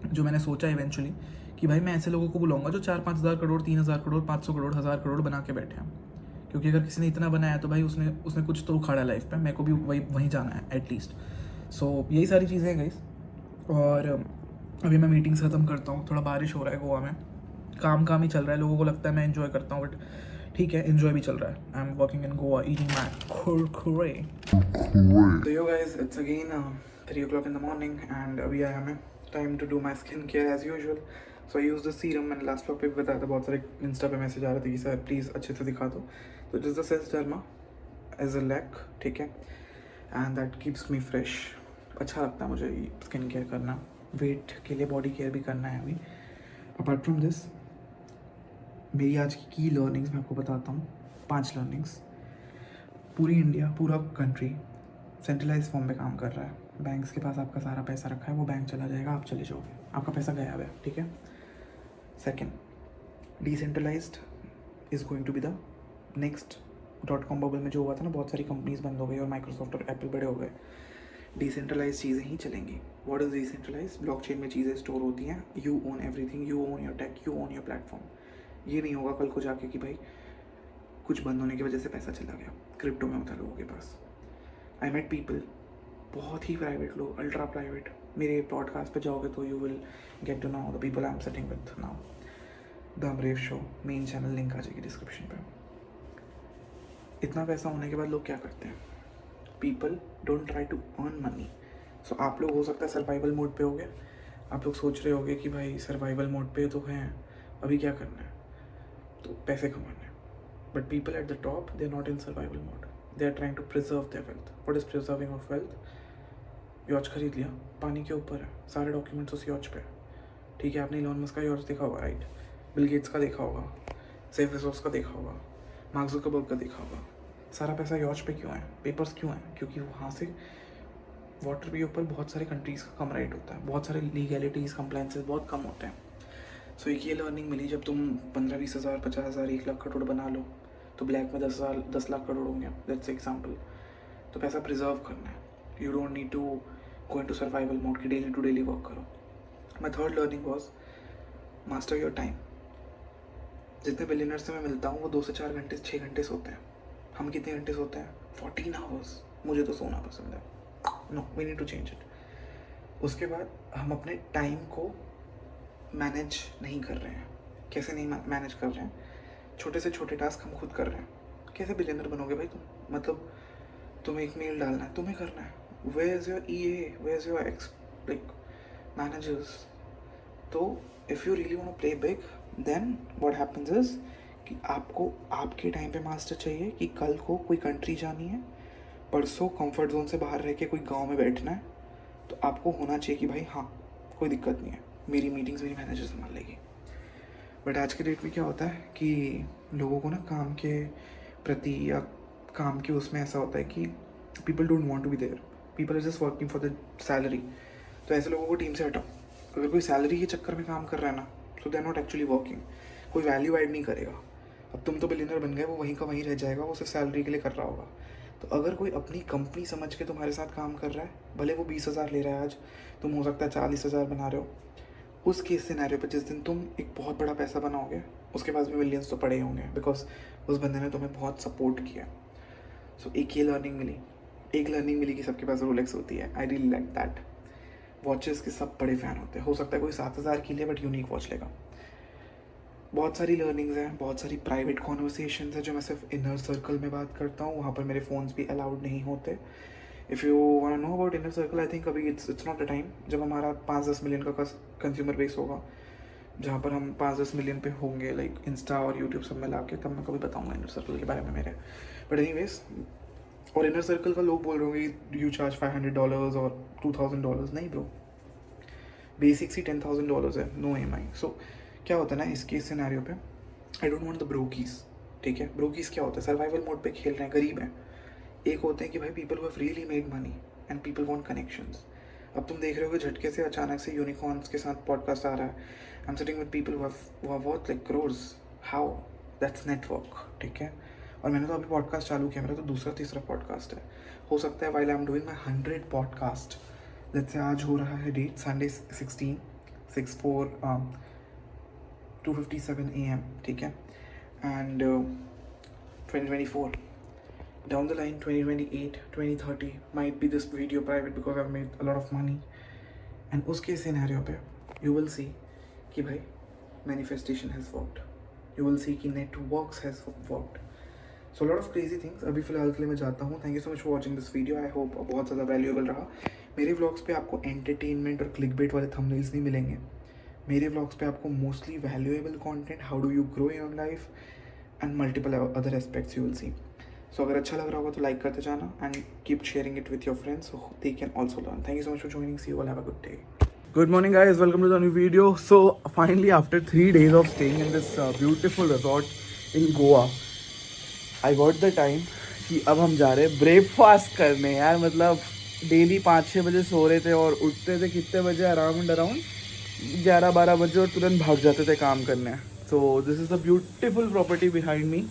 जो मैंने सोचा इवेंचुअली कि भाई मैं ऐसे लोगों को बुलाऊंगा जो 4-5 हज़ार करोड़, 3,000 करोड़, 500 करोड़, 1,000 करोड़ बना के बैठे हैं। क्योंकि अगर किसी ने इतना बनाया तो भाई उसने कुछ तो उखाड़ा लाइफ पे, मेरे को भी वहीं जाना है एटलीस्ट। सो यही सारी चीज़ें हैं गाइस। और अभी मैं मीटिंग्स ख़त्म करता हूँ। थोड़ा बारिश हो रहा है गोवा में, काम ही चल रहा है। लोगों को लगता है मैं इन्जॉय करता हूँ, बट ठीक है, इन्जॉय भी चल रहा है। I am working in Goa eating my Kurkure. तो yo guys, it's again 3 o'clock in the morning and अभी आया मैं time to do my skin care as usual. So I use the serum. मैंने लास्ट व्लॉग पे भी बताया था, बहुत सारे इंस्टा पे मैसेज आ रहे थे कि सर प्लीज़ अच्छे से दिखा दो। तो इट इज़ द सेंस डर्मा एज अ लैक, ठीक है, and that keeps me fresh. अच्छा लगता है मुझे स्किन केयर करना, वेट के लिए बॉडी केयर भी करना है अभी। अपार्ट फ्रॉम दिस, मेरी आज की लर्निंग्स मैं आपको बताता हूँ। 5 लर्निंग्स। पूरी इंडिया, पूरा कंट्री सेंट्रलाइज फॉर्म में काम कर रहा है। बैंक्स के पास आपका सारा पैसा रखा है, वो बैंक चला जाएगा, आप चले जाओगे, आपका पैसा गया हुआ है, ठीक है। Second, decentralized is going to be the next .com bubble में जो हुआ था ना, बहुत सारी कंपनीज बंद हो गई और माइक्रोसॉफ्ट और एप्पल बड़े हो गए। डिसेंट्रलाइज चीज़ें ही चलेंगी। What is decentralise? ब्लॉकचेन में चीज़ें स्टोर होती हैं। You own everything, you own your tech, you own your platform. ये नहीं होगा कल को जाके कि भाई कुछ बंद होने की वजह से पैसा चला गया। क्रिप्टो में होता है लोगों के पास। आई मेट पीपल, बहुत ही प्राइवेट लोग, अल्ट्रा प्राइवेट। मेरे पॉडकास्ट पे जाओगे तो you will get to know the people I am sitting with now. The Amresh show main channel, link आ जाएगी डिस्क्रिप्शन पे। इतना पैसा होने के बाद लोग क्या करते हैं? People don't try to earn money. So आप लोग हो सकता है सर्वाइवल मोड पे हो गए। आप लोग सोच रहे होगे कि भाई सर्वाइवल मोड पे तो हैं, अभी क्या करना है? तो पैसे कमाना है। But people at the top, they are not in survival mode, they are trying to preserve their wealth. What is preserving of wealth? Yacht खरीद लिया, पानी के ऊपर है, सारे डॉक्यूमेंट्स उस यॉच पे, ठीक है। आपने इलॉन मस्क का यॉच देखा होगा, राइट? बिल गेट्स का देखा होगा, सेफ बेजोस का देखा होगा, मार्क जुकरबर्ग का देखा होगा। सारा पैसा यॉच पे क्यों है? पेपर्स क्यों है? क्योंकि वहाँ से वाटर के ऊपर बहुत सारे कंट्रीज़ का कम राइट होता है, बहुत सारे लीगैलिटीज़ कंप्लाइंसेस बहुत कम होते हैं. सो एक ये लर्निंग मिली, जब तुम 15-20 हज़ार 50 हज़ार 1 लाख करोड़ बना लो तो ब्लैक में 10 लाख करोड़ होंगे. That's example. तो पैसा प्रिजर्व करना है. You don't need to go into survival mode कि डेली टू डेली वर्क करो. My third learning was master your time. जितने बिलियनर से मैं मिलता हूँ वो 2 से 4 घंटे 6 घंटे सोते हैं. हम कितने घंटे सोते हैं? 14 आवर्स. मुझे तो सोना पसंद है. No, we need to change it. उसके बाद हम अपने टाइम को मैनेज नहीं कर रहे हैं. कैसे नहीं मैनेज कर रहे हैं? छोटे से छोटे टास्क हम खुद कर रहे हैं. कैसे बिलियनर बनोगे भाई तुम? मतलब तुम्हें एक मेल डालना है, तुम्हें करना है. Where is your EA, where is your like managers? तो if you really want to play big, then what happens is कि आपको आपके टाइम पे मास्टर चाहिए कि कल को कोई कंट्री जानी है, परसों कंफर्ट जोन से बाहर रह के कोई गांव में बैठना है, तो आपको होना चाहिए कि भाई हाँ कोई दिक्कत नहीं है, मेरी मीटिंग्स मेरी मैनेजर संभाल लेगी. बट आज के डेट में क्या होता है कि लोगों को ना काम के प्रति या काम के उसमें ऐसा होता है कि people don't want to be there. People are just working for the salary. तो ऐसे लोगों को टीम से हटाओ. अगर कोई सैलरी के चक्कर में काम कर रहा है ना, so they are not actually working. कोई वैल्यू ऐड नहीं करेगा. अब तुम तो बिलियनर बन गए, वो वहीं का वहीं रह जाएगा, वो सिर्फ सैलरी के लिए कर रहा होगा. तो अगर कोई अपनी कंपनी समझ के तुम्हारे साथ काम कर रहा है, भले वो 20 हज़ार ले रहा है आज, तुम हो सकता है 40 हज़ार बना रहे हो, उस केस सिनेरियो पे जिस दिन तुम एक बहुत बड़ा पैसा बनाओगे, उसके पास भी मिलियंस तो पड़े ही होंगे, बिकॉज उस बंदे ने तुम्हें बहुत सपोर्ट किया. सो एक ये लर्निंग मिली. एक लर्निंग मिली कि सबके पास रोलेक्स होती है. I really like that. Watches के सब बड़े फ़ैन होते हैं. हो सकता है कोई 7 हज़ार की लिए बट यूनिक वॉच लेगा. बहुत सारी लर्निंग्स हैं, बहुत सारी प्राइवेट कॉन्वर्सेशंस हैं जो मैं सिर्फ इनर सर्कल में बात करता हूँ. वहाँ पर मेरे फ़ोन्स भी अलाउड नहीं होते. If you want to know about inner circle, I think अभी इट्स नॉट द टाइम. जब हमारा 5-10 मिलियन का कंज्यूमर बेस होगा, जहाँ पर हम 5-10 मिलियन पे होंगे, लाइक इंस्टा और यूट्यूब सब मिला के, तब मैं कभी बताऊँगा इनर सर्कल के बारे में मेरे. बट एनीवेज, और इनर सर्कल का लोग बोल रहे होंगे यू चार्ज $500 और $2,000. नहीं ब्रो, बेसिक्स ही $10,000 है, नो EMI. सो क्या होता है ना, इसके सिनेरियो पे आई डोंट वांट द ब्रोकीज. ठीक है, ब्रोकीज क्या होता है? सर्वाइवल मोड पे खेल रहे हैं, गरीब हैं. एक होते हैं कि भाई people who have really made money and people want connections. अब तुम देख रहे हो कि झटके से अचानक से यूनिकॉर्न्स के साथ पॉडकास्ट आ रहा है. I am sitting with people who have worth like crores. How? That's network. ठीक है, और मैंने तो अभी पॉडकास्ट चालू किया, मेरा तो दूसरा तीसरा पॉडकास्ट है. हो सकता है while I am doing my 100 podcast, जैसे आज हो रहा है डेट संडे 2:57 AM. ठीक है, and 2024 down the line, 2028 2030 might be this video private because I've made a lot of money. And उसके सिनेरियो पे you will see कि भाई manifestation has worked. You will see कि networks has worked. So a lot of crazy things. अभी फ़िलहाल के लिए मैं जाता हूँ. Thank you so much for watching this video. I hope बहुत ज़्यादा valuable रहा. मेरे व्लॉग्स पे आपको entertainment और clickbait वाले thumbnails नहीं मिलेंगे. मेरे व्लॉग्स पे आपको mostly valuable content, how do you grow in your life and multiple other aspects you will see. So अगर अच्छा लग रहा होगा तो लाइक करते जाना and keep sharing it with your friends so they can also learn. Thank you so much for joining. See you all. Have a good day. Good morning guys, welcome to the new video. So finally after 3 days of staying in this beautiful resort in Goa, I got the time कि अब हम जा रहे हैं breakfast करने. यार मतलब daily 5-6 बजे सो रहे थे और उठते थे कितने बजे? अराउंड 11-12 बजे और तुरंत भाग जाते थे काम करने. So this is the beautiful property behind me.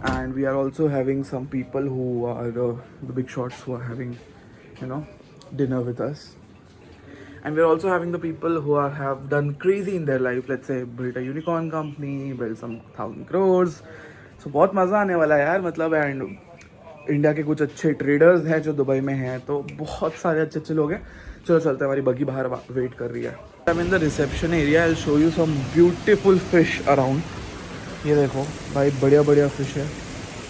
And we are also having some people who are the big shots who are having, dinner with us. And we're also having the people who have done crazy in their life. Let's say built a unicorn company, built some 1,000 crores. So बहुत मज़ा आने वाला है यार. मतलब and India के कुछ अच्छे ट्रेडर्स हैं जो दुबई में हैं, तो बहुत सारे अच्छे लोग हैं. चलो चलते हैं, हमारी बग्गी बाहर वेट कर रही है. I mean the reception area. I show you some beautiful fish around. ये देखो भाई, बढ़िया फिश है.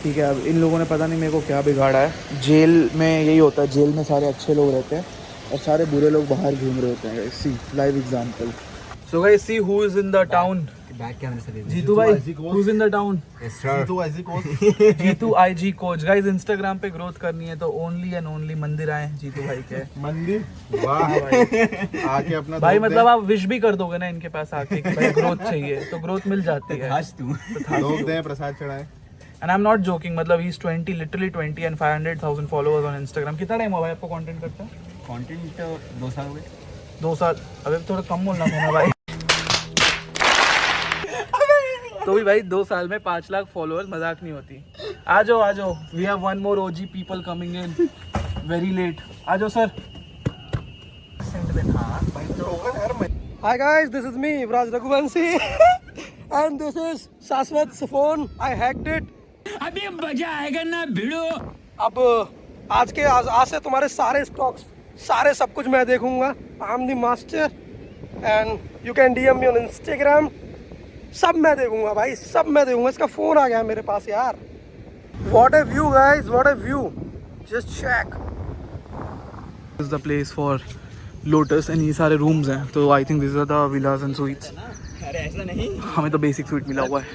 ठीक है, अब इन लोगों ने पता नहीं मेरे को क्या बिगाड़ा है. जेल में यही होता है, जेल में सारे अच्छे लोग रहते हैं और सारे बुरे लोग बाहर घूम रहे होते हैं. See live example. So guys, see who is in the town. Jeetu भाई, who is in the town? Jeetu IG coach. Guys Instagram पे ग्रोथ करनी है तो ओनली एंड ओनली मंदिर आए जीतू भाई के. मंदिर? वाह भाई. आके अपना भाई मतलब आप विश भी कर दोगे ना इनके पास आके कि भाई ग्रोथ चाहिए, तो ग्रोथ मिल जाती है. लोग दें, प्रसाद चढ़ाएं. And I am not joking, मतलब he is 20, literally 20 and 500,000 followers on Instagram. कितना टाइम हुआ भाई आपको कंटेंट करता है? कंटेंट 2 साल हो गए। 2 साल? अबे थोड़ा कम बोलना था ना भाई। तो भी भाई 2 साल में 5 लाख फॉलोअर्स मजाक नहीं होती। आ जाओ, we have one more OG people coming in very late. आ जाओ sir. Hi guys, this is me, Vraj Raghuvanshi, and this is Shashwat's phone. I hacked it. अभी मजा आएगा ना भिड़ो। अब आज से तुम्हारे सारे स्टॉक्स, सारे सब कुछ मैं देखूंगा। I am the master and you can DM me on Instagram. सब मैं देखूंगा भाई, सब मैं देखूंगा। इसका फोन आ गया है मेरे पास यार। What a view guys, what a view. Just check. This is the place for lotus and ये सारे रूम्स हैं, तो I think this are the villas and suites. अरे ऐसा नहीं, हमें तो बेसिक स्वीट मिला हुआ है।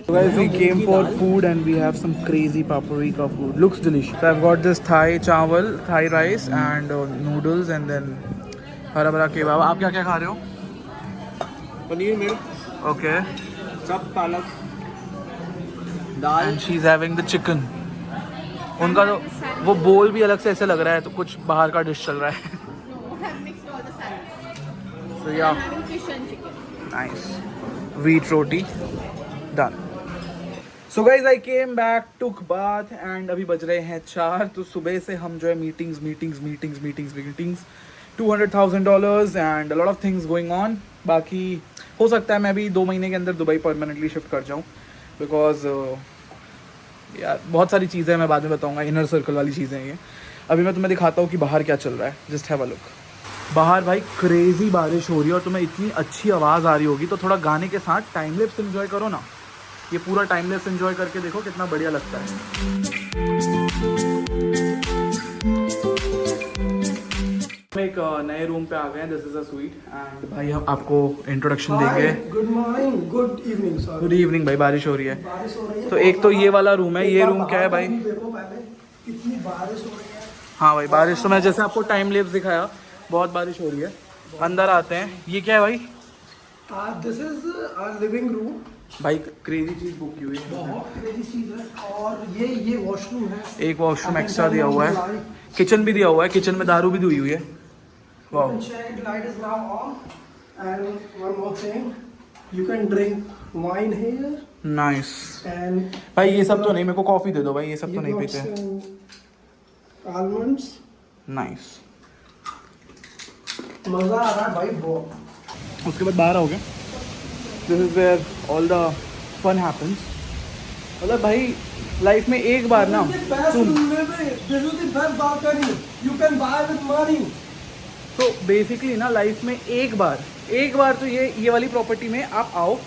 So guys, we came for food and we have some crazy paprika food. Looks delicious. So I've got this Thai chawal, Thai rice and noodles and then हरा भरा केबाब। आप क्या क्या खा रहे हो? पनीर मिल, Okay. सब पालक, And she's having the chicken. उनका तो वो बोल भी अलग से ऐसे लग रहा है, तो कुछ बाहर का डिश चल रहा है। Mixed all the salads. So yeah, I'm having fish and chicken. nice. Wheat roti, done. So guys, I came back, took bath and अभी बज रहे हैं 4। तो सुबह से हम जो है meetings, $200,000 and a lot of things going on. बाकी हो सकता है मैं भी 2 महीने के अंदर दुबई परमानेंटली शिफ्ट कर जाऊँ, बिकॉज यार बहुत सारी चीज़ें मैं बाद में बताऊँगा, इनर सर्कल वाली चीज़ें हैं ये। अभी मैं तुम्हें दिखाता हूँ कि बाहर क्या चल रहा है। Just have a look. बाहर भाई क्रेजी बारिश हो रही है और तुम्हें इतनी अच्छी आवाज़ आ रही होगी, तो थोड़ा गाने के साथ टाइम लैप्स एंजॉय करो ना। ये पूरा टाइम लैप्स एंजॉय करके देखो कितना बढ़िया लगता है। हम एक नए रूम पे आ गए हैं। This is a sweet and भाई हम आपको इंट्रोडक्शन देंगे। Good morning, good evening sir. Good evening भाई। बारिश हो रही है, बारिश हो रही है। तो एक तो ये वाला रूम है। ये रूम क्या है भाई? देखो पहले कितनी बारिश हो रही है। हाँ भाई बारिश तो मैं जैसे आपको टाइम लैप्स दिखाया, बहुत बारिश हो रही है। अंदर आते हैं। ये क्या है भाई? This is our living room. भाई क्रेजी चीज़ बुक की हुई है, बहुत क्रेजी चीज है। और ये वॉशरूम है, एक वॉशरूम एक्स्ट्रा दिया हुआ है। किचन भी दिया हुआ है, किचन में दारू भी दी हुई है। वाह, light is now on and one more thing, you can drink wine here nice. And भाई ये सब तो नहीं, मेरे को कॉफ़ी दे दो भाई, ये सब तो नहीं पीते। आलमंड्स। नाइस। मजा आ रहा है भाई बहुत। उसके बाद बाहर आओगे, this is where all the fun happens. मतलब भाई लाइफ में एक बार ना तुम तो बेसिकली ना लाइफ में एक बार तो ये वाली प्रॉपर्टी में आप आओ,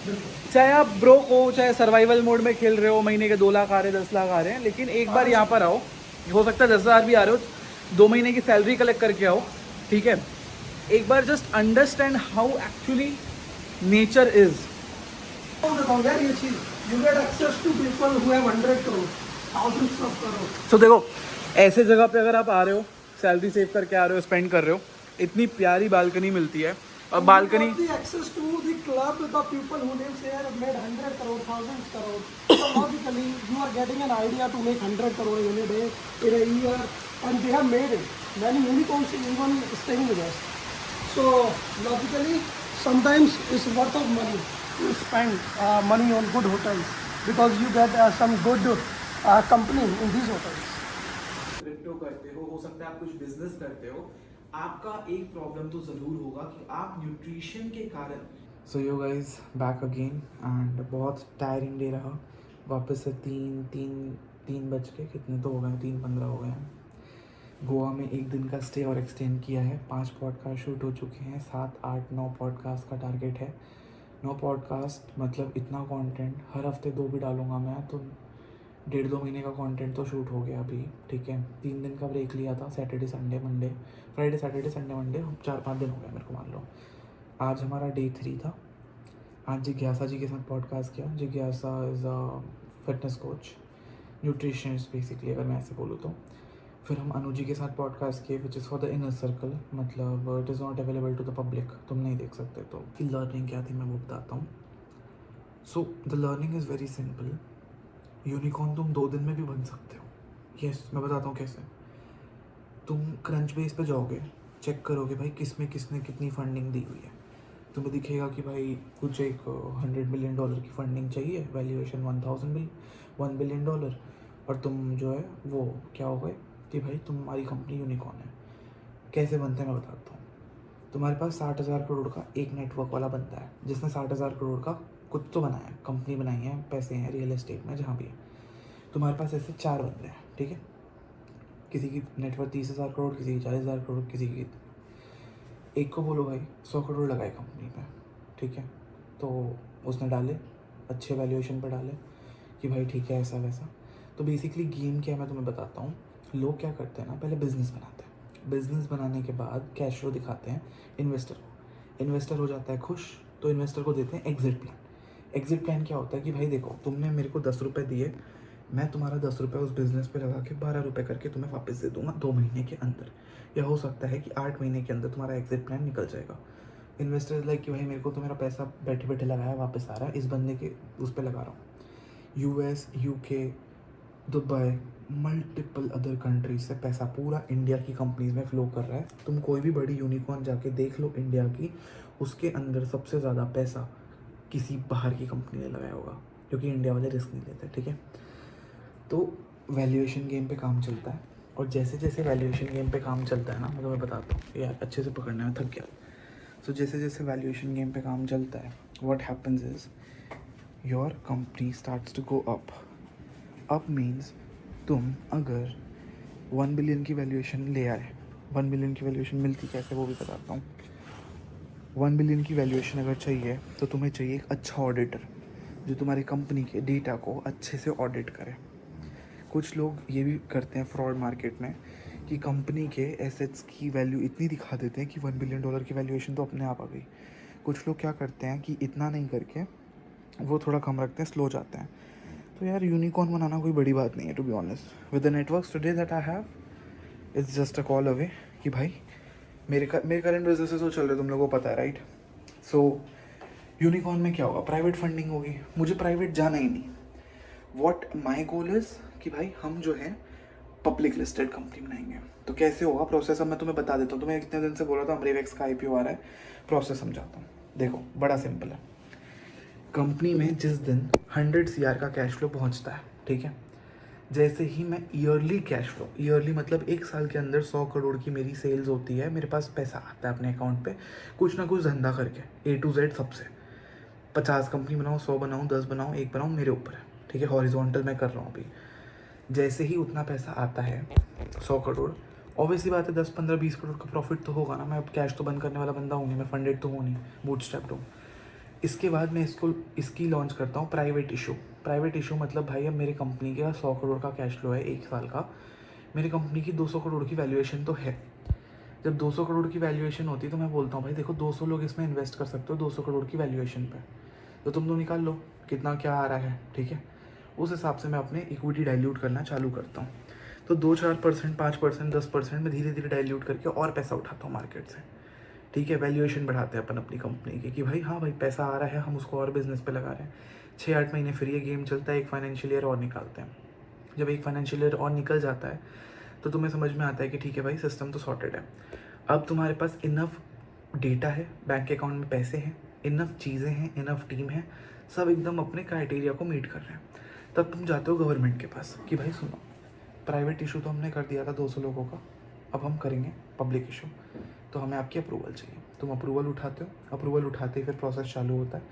चाहे आप ब्रोक हो, चाहे सर्वाइवल मोड में खेल रहे हो, महीने के 2 लाख आ रहे हैं, 10 लाख आ रहे हैं, लेकिन एक बार यहाँ पर आओ। हो सकता है 10,000 भी आ रहे हो, 2 महीने की सैलरी कलेक्ट करके आओ, ठीक है। एक बार just understand how actually nature is. तो देखो ऐसे जगह पे अगर आप आ रहे हो, सैलरी सेव करके आ रहे हो, स्पेंड कर रहे हो, इतनी प्यारी बालकनी मिलती है। और balcony access to the club, the people who live here have made 100 crore, 1000 crore. So logically, you are getting an idea to make 100 crore in a day, in a year, and they have made it. Many unicorns even staying with us. So logically, sometimes it's worth of money to spend money on good hotels because you get some good company in these hotels. Crypto करते हो सकता है आप कुछ business करते हो, आपका एक प्रॉब्लम तो ज़रूर होगा कि आप न्यूट्रिशन के कारण। So you guys back again and बहुत टायरिंग डे रहा। वापस से तीन बज के कितने तो हो गए, 3:15 हो गए हैं। गोवा में एक दिन का स्टे और एक्सटेंड किया है। 5 पॉडकास्ट शूट हो चुके हैं, 7, 8, 9 पॉडकास्ट का टारगेट है। 9 पॉडकास्ट मतलब इतना कंटेंट, हर हफ्ते 2 भी डालूंगा मैं, तो 1.5-2 महीने का कंटेंट तो शूट हो गया अभी, ठीक है। 3 दिन का ब्रेक लिया था, Saturday Sunday Monday, Friday Saturday Sunday Monday, 4-5 दिन हो गए मेरे को, मान लो। आज हमारा डे 3 था। आज जिज्ञासा जी के साथ पॉडकास्ट किया। जिज्ञासा is a fitness coach, nutritionist basically, अगर मैं ऐसे बोलूँ तो। फिर हम अनु जी के साथ पॉडकास्ट किए, which is for the inner circle, मतलब it is not available to the public, तुम नहीं देख सकते। तो लर्निंग क्या थी मैं वो बताता हूँ। So the learning is very simple. Unicorn तुम 2 दिन में भी बन सकते हो। यस, मैं बताता हूँ कैसे। तुम क्रंच बेस पे जाओगे, चेक करोगे भाई किसमें किसने कितनी फंडिंग दी हुई है। तुम्हें दिखेगा कि भाई कुछ एक $100 मिलियन की फंडिंग चाहिए, वैल्यूएशन $1 बिलियन, और तुम जो है वो क्या हो गए कि भाई तुम्हारी कंपनी यूनिकॉर्न है। कैसे बनते हैं मैं बताता हूँ। तुम्हारे पास 60,000 करोड़ का एक नेटवर्क वाला बनता है जिसने 60,000 करोड़ का कुछ तो बनाया है, कंपनी बनाई है, पैसे हैं रियल एस्टेट में जहाँ भी है। तुम्हारे पास ऐसे 4 बंदे हैं, ठीक है। किसी की नेटवर्क 30,000 करोड़, किसी की 40,000 करोड़, किसी की। एक को बोलो भाई 100 करोड़ लगाए कंपनी पे, ठीक है। तो उसने डाले, अच्छे वैल्यूएशन पर डाले कि भाई ठीक है ऐसा वैसा। तो बेसिकली गेम क्या है मैं तुम्हें बताता हूँ। लोग क्या करते हैं ना, पहले बिजनेस बनाते हैं, बिजनेस बनाने के बाद कैश फ्लो दिखाते हैं इन्वेस्टर को। इन्वेस्टर हो जाता है खुश, तो इन्वेस्टर को देते हैं एग्जिट प्लान। एग्जिट प्लान क्या होता है कि भाई देखो तुमने मेरे को 10 रुपये दिए, मैं तुम्हारा 10 रुपये उस बिज़नेस पे लगा के 12 रुपये करके तुम्हें वापस दे दूंगा 2 महीने के अंदर, या हो सकता है कि 8 महीने के अंदर तुम्हारा एग्जिट प्लान निकल जाएगा। इन्वेस्टर लाइक कि भाई मेरे को तो मेरा पैसा बैठे बैठे लगाया वापस आ रहा है, इस बंदे के उस पर लगा रहा हूँ। US, UK, Dubai, multiple other countries से पैसा पूरा इंडिया की कंपनीज में फ्लो कर रहा है। तुम कोई भी बड़ी यूनिकॉर्न जाके देख लो इंडिया की, उसके अंदर सबसे ज़्यादा पैसा किसी बाहर की कंपनी ने लगाया होगा, क्योंकि इंडिया वाले रिस्क नहीं लेते, ठीक है। तो वैल्यूएशन गेम पे काम चलता है, और जैसे जैसे वैल्यूएशन गेम पे काम चलता है ना, मैं तुम्हें बताता हूँ यार, अच्छे से पकड़ने में थक गया। सो जैसे जैसे वैल्यूएशन गेम पे काम चलता है, what happens is your company starts to go up. Up means तुम अगर 1 बिलियन की वैल्यूएशन ले आए, 1 बिलियन की वैल्यूएशन मिलती कैसे वो भी बताता हूँ। 1 बिलियन की वैल्यूएशन अगर चाहिए तो तुम्हें चाहिए एक अच्छा ऑडिटर जो तुम्हारी कंपनी के डेटा को अच्छे से ऑडिट करे। कुछ लोग ये भी करते हैं फ्रॉड मार्केट में कि कंपनी के एसेट्स की वैल्यू इतनी दिखा देते हैं कि $1 बिलियन की वैल्यूएशन तो अपने आप आ गई। कुछ लोग क्या करते हैं कि इतना नहीं करके वो थोड़ा कम रखते हैं, स्लो जाते हैं। तो यार यूनिकॉर्न बनाना कोई बड़ी बात नहीं है, to be honest. With the networks today that I have, it's just a call away कि भाई मेरे करंट बिजनेस तो चल रहे, तुम लोगों को पता है राइट। सो यूनिकॉर्न में क्या होगा, प्राइवेट फंडिंग होगी। मुझे प्राइवेट जाना ही नहीं। व्हाट माई गोल इज़ कि भाई हम जो है पब्लिक लिस्टेड कंपनी बनाएंगे। तो कैसे होगा प्रोसेस, अब मैं तुम्हें बता देता हूँ। तुम्हें इतने दिन से बोला था अमरेवेक्स का IPO आ रहा है, प्रोसेस समझाता हूँ। देखो बड़ा सिंपल है। कंपनी में जिस दिन 100 CR का कैश फ्लो पहुँचता है, ठीक है, जैसे ही मैं ईयरली कैश फ्लो, ईयरली मतलब 1 साल के अंदर 100 करोड़ की मेरी सेल्स होती है, मेरे पास पैसा आता है अपने अकाउंट पे कुछ ना कुछ धंधा करके, A to Z सबसे। 50 कंपनी बनाऊँ, 100 बनाऊँ, 10 बनाऊँ, 1 बनाऊँ, मेरे ऊपर है, ठीक है। हॉरिजॉन्टल मैं कर रहा हूँ अभी। जैसे ही उतना पैसा आता है 100 करोड़, ऑब्वियसली बात है 10, 15, 20 करोड़ का प्रॉफिट तो होगा ना। मैं अब कैश तो बंद करने वाला बंदा हूँ नहीं, मैं फंडेड तो हूँ नहीं, बूटस्ट्रैप्ड हूँ। इसके बाद मैं इसकी लॉन्च करता हूँ प्राइवेट इशू। प्राइवेट इशू मतलब भाई अब मेरी कंपनी का 100 करोड़ का कैश फ्लो है 1 साल का, मेरी कंपनी की 200 करोड़ की वैल्यूएशन तो है। जब 200 करोड़ की वैल्यूएशन होती है तो मैं बोलता हूँ भाई देखो 200 लोग इसमें इन्वेस्ट कर सकते हो 200 करोड़ की वैल्यूएशन पे, तो तुम तो निकाल लो कितना क्या आ रहा है, ठीक है। उस हिसाब से मैं अपने इक्विटी डाइल्यूट करना चालू करता हूँ। तो 2-4%, 5%, 10% में धीरे धीरे डाइल्यूट करके और पैसा उठाता हूँ मार्केट से, ठीक है। वैल्यूएशन बढ़ाते हैं अपन अपनी कंपनी की कि भाई हाँ भाई पैसा आ रहा है, हम उसको और बिजनेस पे लगा रहे हैं। 6-8 महीने फिर ये गेम चलता है, एक फाइनेंशियल ईयर और निकालते हैं। जब एक फाइनेंशियल ईयर और निकल जाता है तो तुम्हें समझ में आता है कि ठीक है भाई सिस्टम तो सॉर्टेड है। अब तुम्हारे पास इनफ डेटा है, बैंक अकाउंट में पैसे हैं, इनफ चीज़ें हैं, इनफ टीम है, सब एकदम अपने क्राइटेरिया को मीट कर रहे हैं। तब तुम जाते हो गवर्नमेंट के पास कि भाई सुनो, प्राइवेट इशू तो हमने कर दिया था 200 लोगों का, अब हम करेंगे पब्लिक इशू, तो हमें आपकी अप्रूवल चाहिए। तुम अप्रूवल उठाते हो, अप्रूवल उठाते ही फिर प्रोसेस चालू होता है।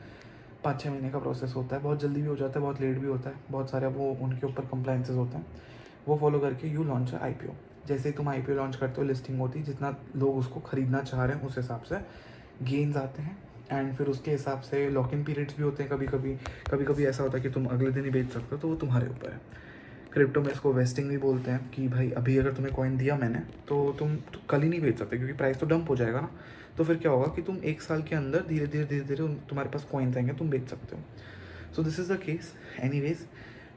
5-6 महीने का प्रोसेस होता है, बहुत जल्दी भी हो जाता है, बहुत लेट भी होता है, बहुत सारे वो उनके ऊपर कंप्लाइंसेस होते हैं, वो फॉलो करके यू लॉन्च IPO। जैसे ही तुम IPO लॉन्च करते हो, लिस्टिंग होती है, जितना लोग उसको खरीदना चाह रहे हैं उस हिसाब से गेन्स आते हैं, एंड फिर उसके हिसाब से लॉक इन पीरियड्स भी होते हैं। कभी कभी ऐसा होता है कि तुम अगले दिन ही बेच सकते हो, तो वो तुम्हारे ऊपर है। क्रिप्टो में इसको वेस्टिंग भी बोलते हैं कि भाई अभी अगर तुम्हें कॉइन दिया मैंने तो तुम कल ही नहीं बेच सकते, क्योंकि प्राइस तो डंप हो जाएगा ना। तो फिर क्या होगा कि तुम 1 साल के अंदर धीरे धीरे तुम्हारे पास कॉइन्स आएंगे, तुम बेच सकते हो। So this is the case. Anyways,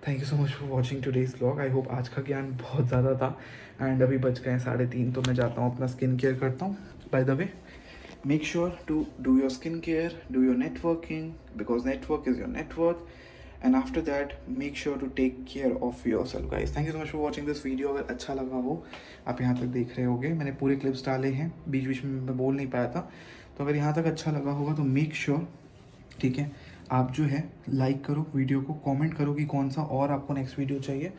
thank you so much for watching today's vlog. I hope आज का ज्ञान बहुत ज़्यादा था। एंड अभी बज गए 3:30, तो मैं जाता हूँ अपना स्किन केयर करता हूँ। By the way, make sure to do your skincare, do your networking, because network is your net worth, and after that make sure to take care of your self guys. Thank you so much for watching this video. अगर अच्छा लगा हो, आप यहाँ तक देख रहे होगे, मैंने पूरे क्लिप्स डाले हैं, बीच बीच में मैं बोल नहीं पाया था, तो अगर यहाँ तक अच्छा लगा होगा तो मेक श्योर, ठीक है, आप जो है लाइक करो वीडियो को, कमेंट करो कि कौन सा और आपको नेक्स्ट वीडियो चाहिए,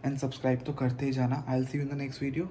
एंड सब्सक्राइब तो करते ही जाना। I will see you in the next video.